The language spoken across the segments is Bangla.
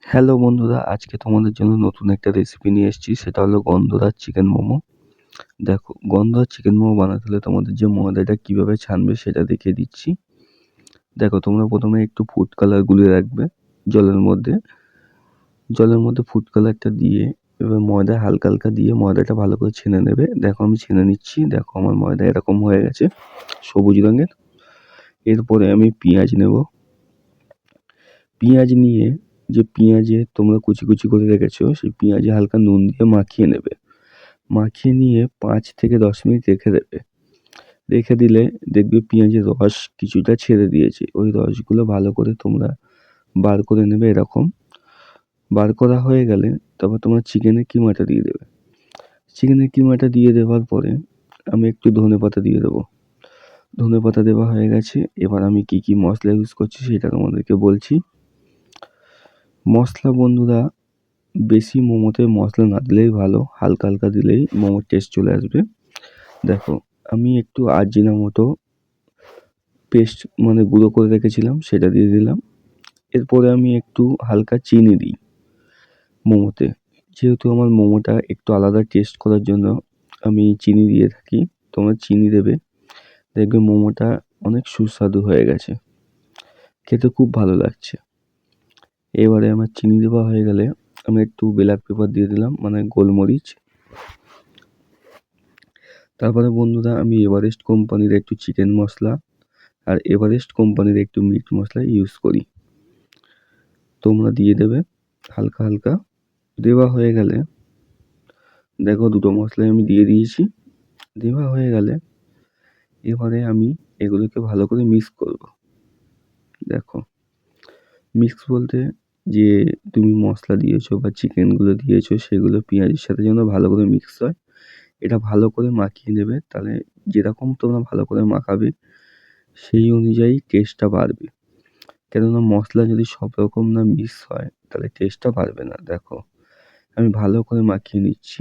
হ্যালো বন্ধুরা, আজকে তোমাদের জন্য নতুন একটা রেসিপি নিয়ে এসেছি। সেটা হলো গন্ধরাজ চিকেন মোমো। দেখো, গন্ধরাজ চিকেন মোমো বানাতে হলে তোমাদের যে ময়দাটা কীভাবে ছানবে সেটা দেখিয়ে দিচ্ছি। দেখো, তোমরা প্রথমে একটু ফুড কালার গুলিয়ে রাখবে জলের মধ্যে। জলের মধ্যে ফুড কালারটা দিয়ে এবার ময়দা হালকা হালকা দিয়ে ময়দাটা ভালো করে ছেনে নেবে। দেখো, আমি ছেনে নিচ্ছি। দেখো, আমার ময়দা এরকম হয়ে গেছে, সবুজ রঙের। এরপরে আমি পেঁয়াজ নেব। পেঁয়াজ নিয়ে যে পেঁয়াজে তোমরা কুচি কুচি করে রেখেছো সেই পেঁয়াজে হালকা নুন দিয়ে মাখিয়ে নেবে। মাখিয়ে নিয়ে 5 থেকে 10 মিনিট রেখে দেবে। রেখে দিলে দেখবে পেঁয়াজের রস কিছুটা ছেড়ে দিয়েছে। ওই রসগুলো ভালো করে তোমরা বার করে নেবে এরকম। বার করা হয়ে গেলে তারপর তোমরা চিকেনের কিমাটা দিয়ে দেবে। চিকেনের কিমাটা দিয়ে দেওয়ার পরে আমি একটু ধনেপাতা দিয়ে দেবো। ধনেপাতা দেওয়া হয়ে গেছে। এবার আমি কী কী মশলা ইউজ করছি সেটা তোমাদেরকে বলছি। মশলা বন্ধুরা, বেশি মোমোতে মশলা না দিলেই ভালো, হালকা হালকা দিলেই মোমোর টেস্ট চলে আসবে। দেখো, আমি একটু আজিনামোটো পেস্ট মানে গুঁড়ো করে রেখেছিলাম, সেটা দিয়ে দিলাম। এরপরে আমি একটু হালকা চিনি দিই মোমোতে। যেহেতু আমার মোমোটা একটু আলাদা টেস্ট করার জন্য আমি চিনি দিয়ে থাকি। তোমরা চিনি দেবে, দেখবে মোমোটা অনেক সুস্বাদু হয়ে গেছে, খেতে খুব ভালো লাগছে। এবারে আমার চিনি দেওয়া হয়ে গেলে আমি একটু ব্ল্যাক পেপার দিয়ে দিলাম, মানে গোলমরিচ। তারপরে বন্ধুরা, আমি এভারেস্ট কোম্পানির একটু চিকেন মশলা আর এভারেস্ট কোম্পানির একটু মিট মশলা ইউজ করি। তোমরা দিয়ে দেবে হালকা হালকা। দেওয়া হয়ে গেলে দেখো, দুটো মশলাই আমি দিয়ে দিয়েছি। দেওয়া হয়ে গেলে এবারে আমি এগুলোকে ভালো করে মিক্স করব। দেখো, মিক্স বলতে যে তুমি মশলা দিয়েছো বা চিকেনগুলো দিয়েছো সেগুলো পেঁয়াজের সাথে যেন ভালো করে মিক্স হয়, এটা ভালো করে মাখিয়ে নেবে। তাহলে যেরকম তোমরা ভালো করে মাখাবে সেই অনুযায়ী টেস্টটা বাড়বে। কেননা মশলা যদি সব রকম না মিক্স হয় তাহলে টেস্টটা বাড়বে না। দেখো, আমি ভালো করে মাখিয়ে নিচ্ছি।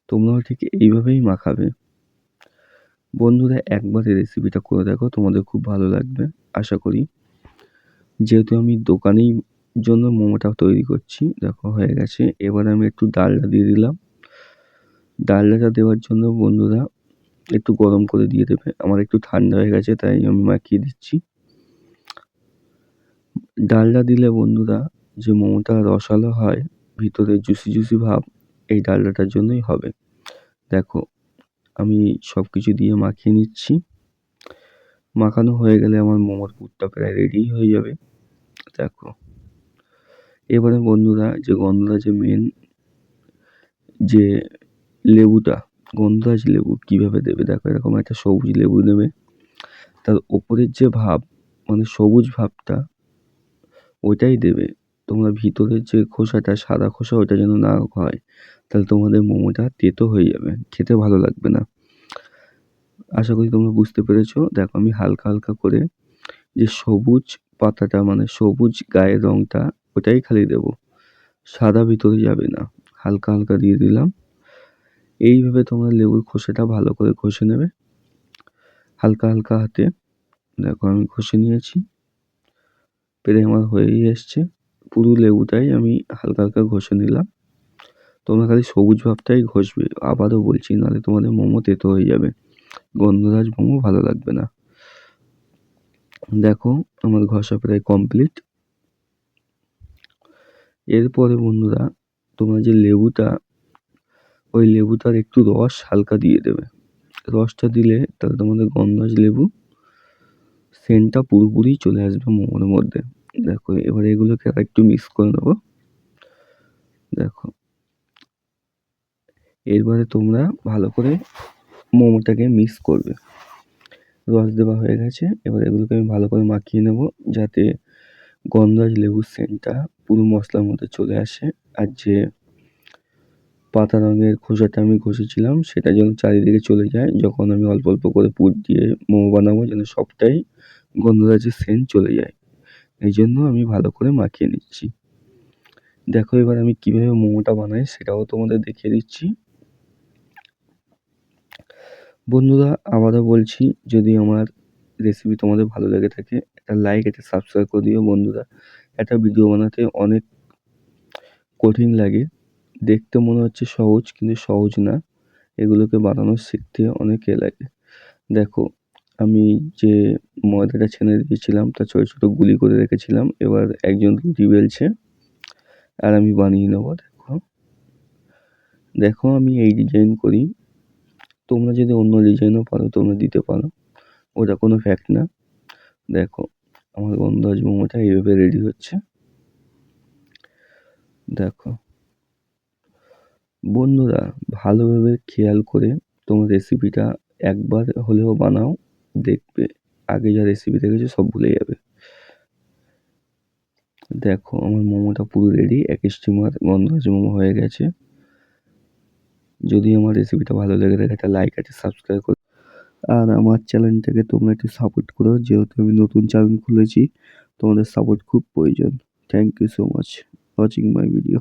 তোমরাও ঠিক এইভাবেই মাখাবে। বন্ধুরা, একবার এই রেসিপিটা করে দেখো, তোমাদের খুব ভালো লাগবে আশা করি। যেহেতু আমি দোকানেই জন্য মোমোটা তৈরি করছি। দেখো, হয়ে গেছে। এবার আমি একটু ডালডা দিয়ে দিলাম। ডালডাটা দেওয়ার জন্য বন্ধুরা একটু গরম করে দিয়ে দেবে। আমার একটু ঠান্ডা হয়ে গেছে তাই আমি মাখিয়ে দিচ্ছি। ডালডা দিলে বন্ধুরা যে মোমোটা রসালো হয়, ভিতরে জুসি জুসি ভাব, এই ডালডাটার জন্যই হবে। দেখো, আমি সব কিছু দিয়ে মাখিয়ে নিচ্ছি। মাখানো হয়ে গেলে আমার মোমোর পুরটা প্রায় রেডি হয়ে যাবে। দেখো, এবারে বন্ধুরা যে গন্ধরাজের মেন যে লেবুটা, গন্ধরাজ লেবু কীভাবে দেবে দেখো, এরকম একটা সবুজ লেবু নেবে। তার ওপরের যে ভাব, মানে সবুজ ভাবটা, ওইটাই দেবে। তোমরা ভিতরের যে খোসাটা, সাদা খোসা, ওইটা যেন না হয়, তাহলে তোমাদের মোমোটা তেতো হয়ে যাবে, খেতে ভালো লাগবে না। আশা করি তোমরা বুঝতে পেরেছো। দেখো, আমি হালকা হালকা করে যে সবুজ পাতাটা, মানে সবুজ গায়ের রঙটা, ওটাই খালি দেবো, সাদা ভিতরে যাবে না। হালকা হালকা দিয়ে দিলাম। এইভাবে তোমরা লেবুর খোসাটা ভালো করে ঘষে নেবে হালকা হালকা হাতে। দেখো, আমি ঘষে নিয়েছি, প্রায় আমার হয়েই এসছে। পুরো লেবুটাই আমি হালকা হালকা ঘষে নিলাম। তোমরা খালি সবুজ ভাবটাই ঘষবে, আবারও বলছি, নাহলে তোমাদের মোমো তেতো হয়ে যাবে, গন্ধরাজ মোমো ভালো লাগবে না। দেখো, আমার ঘষা প্রায় কমপ্লিট। এরপরে বন্ধুরা, তোমরা যে লেবুটা, ওই লেবুটার একটু রস হালকা দিয়ে দেবে। রসটা দিলে তাহলে তোমাদের গন্ধরাজ লেবু সেন্টটা পুরোপুরি চলে আসবে মোমোর মধ্যে। দেখো, এবার এগুলোকে আর একটু মিক্স করে নেবো। দেখো, এরপরে তোমরা ভালো করে মোমোটাকে মিক্স করবে। রস দেওয়া হয়ে গেছে। এবার এগুলোকে আমি ভালো করে মাখিয়ে নেব, যাতে গন্ধরাজ লেবুর সেন্টটা পুরো মশলার মধ্যে চলে আসে। আর যে পাতা রঙের খোসাটা আমি ঘষেছিলাম সেটা যেন চারিদিকে চলে যায়। যখন আমি অল্প অল্প করে পুর দিয়ে মোমো বানাবো, যেন সবটাই গন্ধরাজের সেন্ট চলে যায়। এই জন্য আমি ভালো করে মাখিয়ে নিচ্ছি। দেখো, এবার আমি কীভাবে মোমোটা বানাই সেটাও তোমাদের দেখিয়ে দিচ্ছি। বন্ধুরা, আবারও বলছি, যদি আমার রেসিপি তোমাদের ভালো লেগে থাকে একটা লাইক, একটা সাবস্ক্রাইব করে দিও বন্ধুরা। একটা ভিডিও বানাতে অনেক কঠিন লাগে। দেখতে মনে হচ্ছে সহজ কিন্তু সহজ না। এগুলোকে বানানো শিখতে অনেক লাগে। দেখো আমি যে ময়দাটা ছেনে রেখেছিলাম তা ছোট, ছোট গুলি করে রেখেছিলাম। এবার একজন রুটি বেলছে আর আমি বানিয়ে নেবো দেখো। দেখো আমি এই ডিজাইন করি। তোমরা যদি অন্য ডিজাইনও পারো তোমরা দিতে পারো। ওটা কোনো ফ্যাক্ট না। দেখো আমার গন্ধরাজ মোমোটা এইভাবে রেডি হচ্ছে। দেখো বন্ধুরা ভালোভাবে খেয়াল করে তোমরা রেসিপিটা একবার হলেও বানাও, দেখবে আগে যা রেসিপি দেখেছো সব ভুলে যাবে। দেখো আমার মোমোটা পুরো রেডি, এক স্টিমার গন্ধরাজ মোমো হয়ে গেছে। যদি আমার রেসিপিটা ভালো লেগে থাকে একটা লাইক একটা সাবস্ক্রাইব করো। আর আমার চ্যানেলটাকে তোমরা একটু সাপোর্ট করো, যেহেতু আমি নতুন চ্যানেল খুলেছি। তোমাদের সাপোর্ট খুব প্রয়োজন। Thank you so much watching my video.